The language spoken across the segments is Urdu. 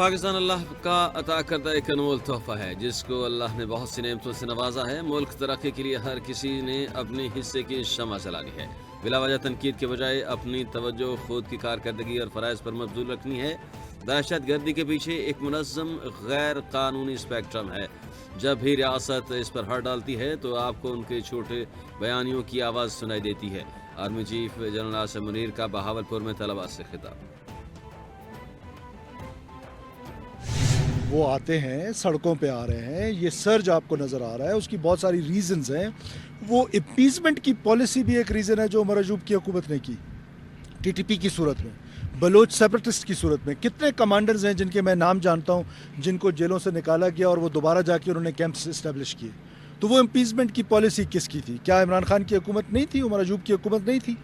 پاکستان اللہ کا عطا کردہ ایک انمول تحفہ ہے جس کو اللہ نے بہت سی نعمتوں سے نوازا ہے۔ ملک ترقی کے لیے ہر کسی نے اپنے حصے کی شمع جلانی ہے، بلا وجہ تنقید کے بجائے اپنی توجہ خود کی کارکردگی اور فرائض پر مبذول رکھنی ہے۔ دہشت گردی کے پیچھے ایک منظم غیر قانونی اسپیکٹرم ہے۔ جب بھی ریاست اس پر ہاتھ ڈالتی ہے تو آپ کو ان کے چھوٹے بیانیوں کی آواز سنائی دیتی ہے۔ Army chief general Asim Munir کا بہاولپور میں طلباء سے خطاب۔ وہ آتے ہیں، سڑکوں پہ آ رہے ہیں، یہ سرج آپ کو نظر آ رہا ہے، اس کی بہت ساری ریزنز ہیں۔ وہ اپیسمنٹ کی پالیسی بھی ایک ریزن ہے جو عمر ایوب کی حکومت نے کی، ٹی ٹی پی کی صورت میں، بلوچ سیپریٹسٹ کی صورت میں۔ کتنے کمانڈرز ہیں جن کے میں نام جانتا ہوں جن کو جیلوں سے نکالا گیا اور وہ دوبارہ جا کے انہوں نے کیمپس اسٹیبلش کیے۔ تو وہ اپیسمنٹ کی پالیسی کس کی تھی؟ کیا عمران خان کی حکومت نہیں تھی؟ عمر ایوب کی حکومت نہیں تھی؟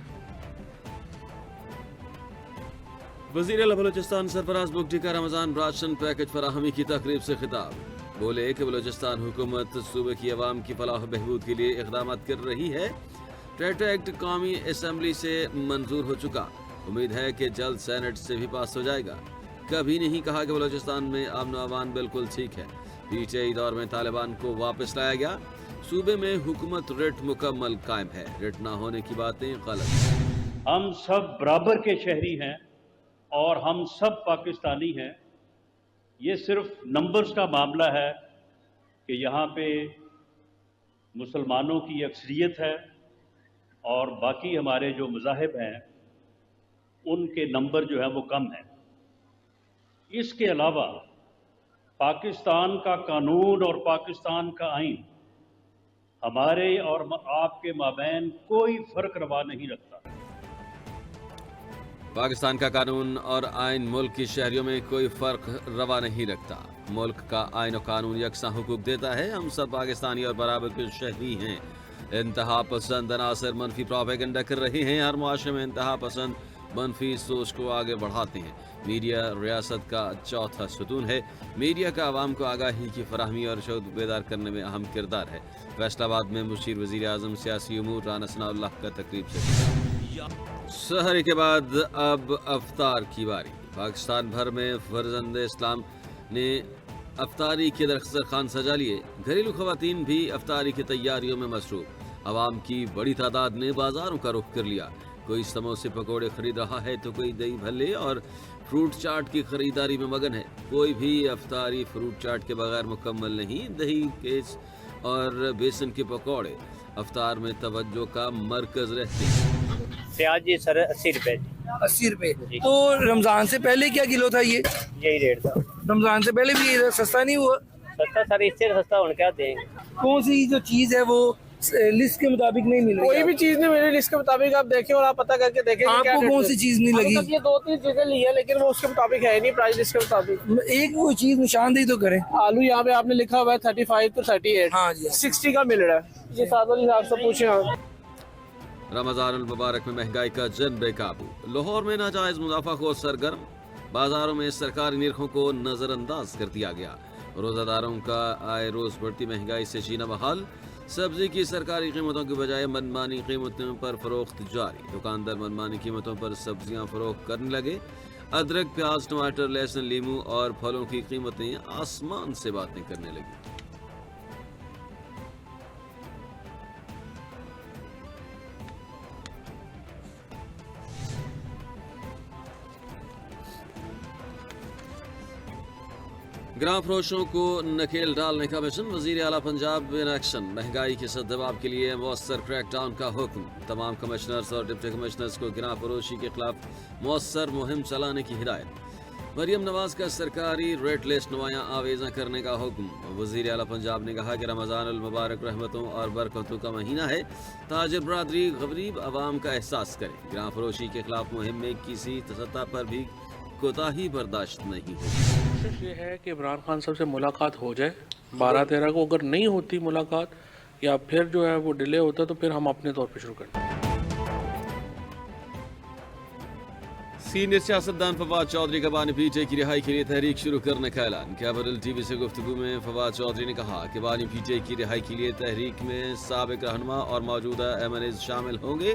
وزیر اعلیٰ بلوچستان سرفراز بگٹی کا رمضان راشن پیکج فراہمی کی تقریب سے خطاب۔ بولے کہ بلوچستان حکومت صوبے کی عوام کی فلاح و بہبود کے لیے اقدامات کر رہی ہے۔ ٹریٹا ایکٹ قومی اسمبلی سے منظور ہو چکا، امید ہے کہ جلد سینٹ سے بھی پاس ہو جائے گا۔ کبھی نہیں کہا کہ بلوچستان میں امن و امان بالکل ٹھیک ہے۔ پی ٹی آئی دور میں طالبان کو واپس لایا گیا۔ صوبے میں حکومت رٹ مکمل قائم ہے، رٹ نہ ہونے کی باتیں غلط۔ ہم سب برابر کے شہری ہیں اور ہم سب پاکستانی ہیں۔ یہ صرف نمبرز کا معاملہ ہے کہ یہاں پہ مسلمانوں کی اکثریت ہے اور باقی ہمارے جو مذاہب ہیں ان کے نمبر جو ہیں وہ کم ہیں۔ اس کے علاوہ پاکستان کا قانون اور پاکستان کا آئین ہمارے اور آپ کے مابین کوئی فرق روا نہیں رکھتا۔ پاکستان کا قانون اور آئین ملک کی شہریوں میں کوئی فرق روا نہیں رکھتا۔ ملک کا آئین و قانون یکساں حقوق دیتا ہے۔ ہم سب پاکستانی اور برابر کے شہری ہیں۔ انتہا پسند عناصر منفی پروپیگنڈا کر رہے ہیں، ہر معاشرے میں انتہا پسند منفی سوچ کو آگے بڑھاتے ہیں۔ میڈیا ریاست کا چوتھا ستون ہے۔ میڈیا کا عوام کو آگاہی کی فراہمی اور شعور بیدار کرنے میں اہم کردار ہے۔ فیصل آباد میں مشیر وزیر اعظم سیاسی امور رانا ثناء اللہ کا تقریب سے سحر کے بعد اب افطار کی باری۔ پاکستان بھر میں فرزند اسلام نے افطاری کے دسترخوان سجا لیے۔ گھریلو خواتین بھی افطاری کی تیاریوں میں مصروف۔ عوام کی بڑی تعداد نے بازاروں کا رخ کر لیا۔ کوئی سموسے پکوڑے خرید رہا ہے تو کوئی دہی بھلے اور فروٹ چاٹ کی خریداری میں مگن ہے۔ کوئی بھی افطاری فروٹ چاٹ کے بغیر مکمل نہیں۔ دہی کیس اور بیسن کے پکوڑے افطار میں توجہ کا مرکز رہتے ہیں۔ پیاز جی سر 80 روپے۔ 80 روپے تو رمضان سے پہلے کیا کلو تھا یہ؟ یہی ریٹ تھا۔ رمضان سے پہلے بھی یہ سستا نہیں ہوا؟ سستا سر اس سے سستا ہونے کیا دیں۔ کون سی جو چیز ہے وہ لسٹ کے مطابق نہیں مل رہی؟ کوئی بھی چیز نہیں ملی لسٹ کے مطابق، آپ دیکھیں اور آپ پتہ کر کے دیکھیں۔ آپ کو کون سی چیز نہیں لگی؟ یہ 2-3 چیزیں لی ہیں لیکن وہ اس کے مطابق ہے نہیں، پرائس لسٹ کے مطابق۔ ایک وہ چیز نشاندہی تو کریں۔ آلو یہاں پہ آپ نے لکھا ہوا ہے 35 to 38۔ ہاں جی 60 کا مل رہا ہے۔ یہ ساتھ والی صاحب سے پوچھیں آپ۔ رمضان المبارک میں مہنگائی کا جن بے قابو۔ لاہور میں ناجائز منافع خور سرگرم۔ بازاروں میں سرکاری نرخوں کو نظر انداز کر دیا گیا۔ روزہ داروں کا آئے روز بڑھتی مہنگائی سے جینا محال۔ سبزی کی سرکاری قیمتوں کی بجائے منمانی قیمتوں پر فروخت جاری۔ دکاندار منمانی قیمتوں پر سبزیاں فروخت کرنے لگے۔ ادرک، پیاز، ٹماٹر، لہسن، لیموں اور پھلوں کی قیمتیں آسمان سے باتیں کرنے لگی۔ گراں فروشوں کو نکیل ڈالنے کا مشن۔ وزیر اعلیٰ پنجاب ان ایکشن۔ مہنگائی کے سد دباؤ کے لیے مؤثر کریک ڈاؤن کا حکم۔ تمام کمشنرز اور ڈپٹی کمشنرز کو گراں فروشی کے خلاف مؤثر مہم چلانے کی ہدایت۔ مریم نواز کا سرکاری ریٹ لسٹ نمایاں آویزاں کرنے کا حکم۔ وزیر اعلیٰ پنجاب نے کہا کہ رمضان المبارک رحمتوں اور برکتوں کا مہینہ ہے۔ تاجر برادری غریب عوام کا احساس کرے۔ گراں فروشی کے خلاف مہم میں کسی سطح پر بھی کوتاہی برداشت نہیں ہوگی۔ کوشش یہ ہے کہ عمران خان صاحب سے ملاقات ہو جائے 12-13 کو۔ اگر نہیں ہوتی ملاقات یا پھر جو ہے وہ ڈیلے ہوتا تو پھر ہم اپنے طور پہ شروع کرتے ہیں۔ سینئر سیاستدان فواد چودھری کا بانی پی ٹی آئی کی رہائی کے لیے تحریک شروع کرنے کا اعلان۔ کیبل ٹی وی سے گفتگو میں فواد چودھری نے کہا کہ بانی پی ٹی آئی کی رہائی کے لیے تحریک میں سابق رہنما اور موجودہ ایم این ایز شامل ہوں گے۔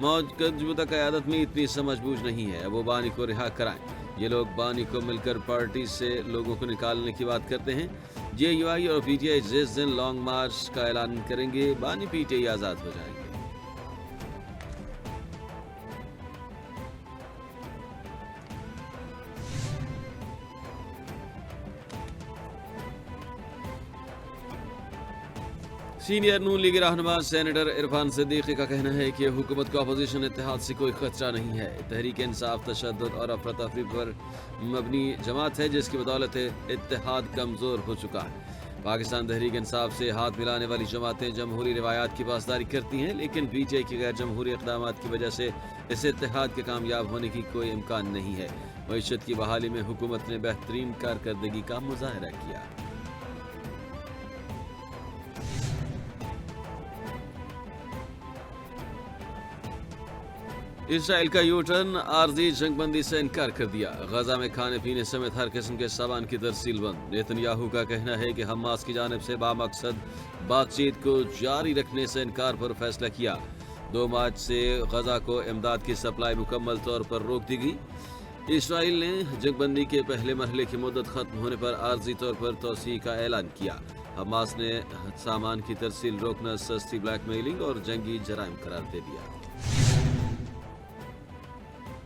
موجودہ قیادت میں اتنی سمجھ بوجھ نہیں ہے، وہ بانی کو رہا کرائیں۔ یہ لوگ بانی کو مل کر پارٹی سے لوگوں کو نکالنے کی بات کرتے ہیں۔ جے یو آئی اور پی ٹی آئی جس دن لانگ مارچ کا اعلان کریں گے بانی پی ٹی آئی آزاد ہو جائیں گے۔ سینئر نون لیگ رہنما سینیٹر عرفان صدیقی کا کہنا ہے کہ حکومت کو اپوزیشن اتحاد سے کوئی خطرہ نہیں ہے۔ تحریک انصاف تشدد اور افراتفری پر مبنی جماعت ہے جس کی بدولت اتحاد کمزور ہو چکا ہے۔ پاکستان تحریک انصاف سے ہاتھ ملانے والی جماعتیں جمہوری روایات کی پاسداری کرتی ہیں، لیکن پی ٹی آئی کی غیر جمہوری اقدامات کی وجہ سے اس اتحاد کے کامیاب ہونے کی کوئی امکان نہیں ہے۔ معیشت کی بحالی میں حکومت نے بہترین کارکردگی کا مظاہرہ کیا۔ اسرائیل کا یو ٹرن عارضی جنگ بندی سے انکار کر دیا۔ غزہ میں کھانے پینے سمیت ہر قسم کے سامان کی ترسیل بند۔ نیتن کا کہنا ہے کہ حماس کی جانب سے بامقصد بات چیت کو جاری رکھنے سے انکار پر فیصلہ کیا۔ 2 مارچ سے غزہ کو امداد کی سپلائی مکمل طور پر روک دی گئی۔ اسرائیل نے جنگ بندی کے پہلے مرحلے کی مدت ختم ہونے پر عارضی طور پر توسیع کا اعلان کیا۔ حماس نے سامان کی ترسیل روکنا سستی بلیک میلنگ اور جنگی جرائم قرار دے دیا۔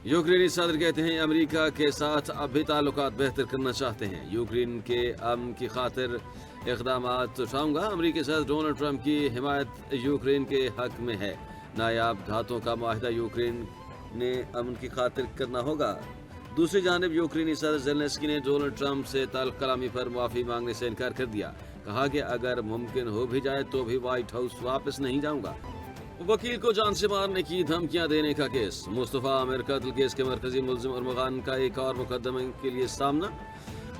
یوکرینی صدر کہتے ہیں امریکہ کے ساتھ اب بھی تعلقات بہتر کرنا چاہتے ہیں۔ یوکرین کے امن کی خاطر اقدامات اٹھاؤں گا۔ امریکی صدر ڈونلڈ ٹرمپ کی حمایت یوکرین کے حق میں ہے۔ نایاب دھاتوں کا معاہدہ یوکرین نے امن کی خاطر کرنا ہوگا۔ دوسری جانب یوکرینی صدر زیلنسکی نے ڈونلڈ ٹرمپ سے تعلق کلامی پر معافی مانگنے سے انکار کر دیا۔ کہا کہ اگر ممکن ہو بھی جائے تو بھی وائٹ ہاؤس واپس نہیں جاؤں گا۔ وکیل کو جان سے مارنے کی دھمکیاں دینے کا کیس۔ مصطفیٰ عامر قتل کیس کے مرکزی ملزم ارمغان کا ایک اور مقدمے کے لیے سامنا۔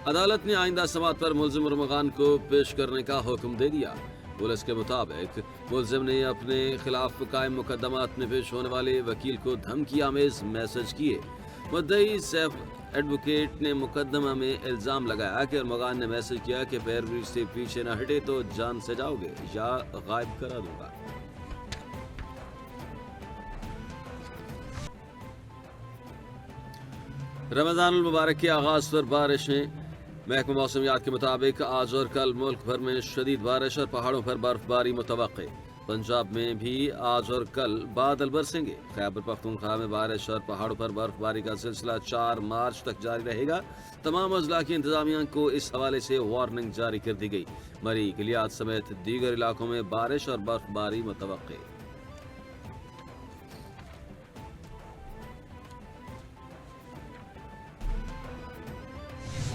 عدالت نے آئندہ سماعت پر ملزم ارمغان کو پیش کرنے کا حکم دے دیا۔ پولیس کے مطابق ملزم نے اپنے خلاف قائم مقدمات میں پیش ہونے والے وکیل کو دھمکی آمیز میسج کیے۔ مدعی سیف ایڈوکیٹ نے مقدمہ میں الزام لگایا کہ ارمغان نے میسج کیا کہ پیروی سے پیچھے نہ ہٹے تو جان سے جاؤ گے یا غائب کرا دوں گا۔ رمضان المبارک کے آغاز پر بارشیں۔ محکمہ موسمیات کے مطابق آج اور کل ملک بھر میں شدید بارش اور پہاڑوں پر برف باری متوقع۔ پنجاب میں بھی آج اور کل بادل برسیں گے۔ خیبر پختونخوا میں بارش اور پہاڑوں پر برف باری کا سلسلہ 4 مارچ تک جاری رہے گا۔ تمام اضلاع کی انتظامیہ کو اس حوالے سے وارننگ جاری کر دی گئی۔ مری، گلیات سمیت دیگر علاقوں میں بارش اور برف باری متوقع۔